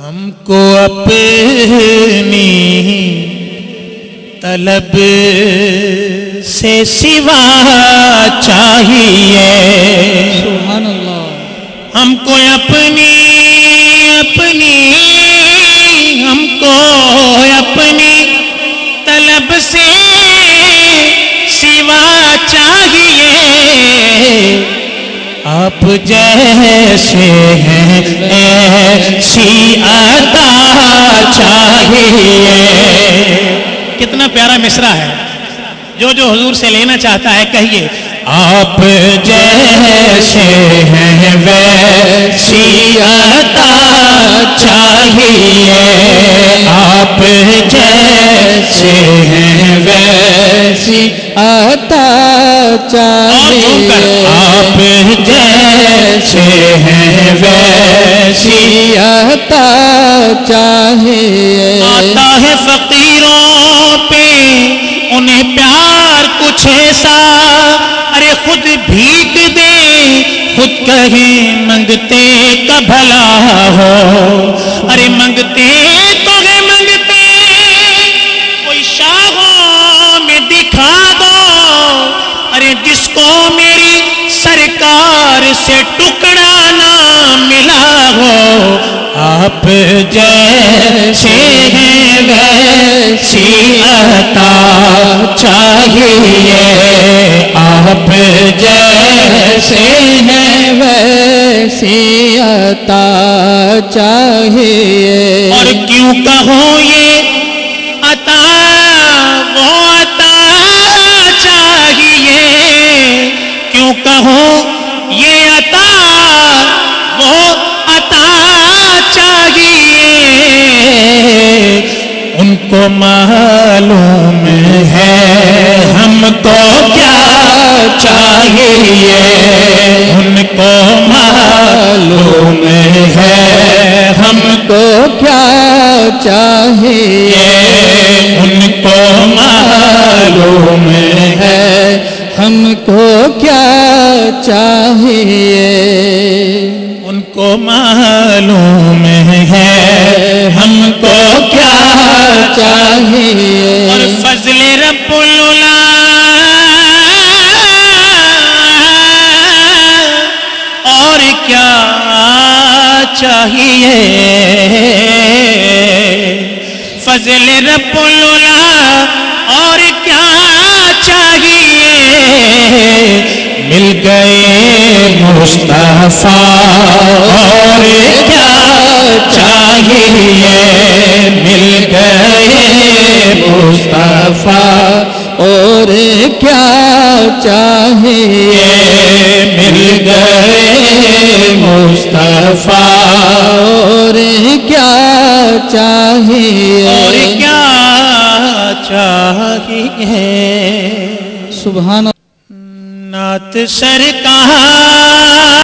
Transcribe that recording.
ہم کو اپنی طلب سے سوا چاہیے، سبحان اللہ۔ ہم کو اپنی طلب سے سوا چاہیے، آپ جیسے ہیں ایسی عطا چاہیے۔ کتنا پیارا مصرع ہے، جو حضور سے لینا چاہتا ہے کہیے، آپ جیسے ہیں ویسی عطا چاہیے، آپ جیسے ہیں ویسی عطا چاہیے، آپ جیسے ہیں ویسی عطا چاہیے۔ آتا ہے فقیروں پہ انہیں پیار کچھ ایسا، ارے خود بھیک دے خود کہیں منگتے کا بھلا ہو، ارے منگتے تو ہے منگتے، کوئی شاہوں میں دکھا دو، ارے جس کو میری سرکار سے ٹکڑا نہ ملا ہو، آپ جیسے ہیں ویسی عطا چاہیے، آپ جیسے ہیں ویسی عطا چاہیے۔ اور کیوں کہو یہ عطا وہ عطا چاہیے، کیوں کہو یہ عطا وہ عطا چاہیے، ان کو معلوم ہے ہم کو کیا چاہیے، ان کو معلوم ہے ہم کو کیا چاہیے، ان کو معلوم ہے ہم کو کیا چاہیے، ان کو معلوم ہے ہم کو کیا چاہیے۔ اور فضل رب العلا اور کیا چاہیے، فضل رب العلا اور کیا چاہیے، مل گئے مصطفیٰ اور کیا چاہیے، مل گئے مصطفیٰ اور کیا چاہیے، مل گئے مصطفیٰ اور کیا چاہیے، اور کیا چاہیے۔ سبحان اللہ۔ نعت سرکار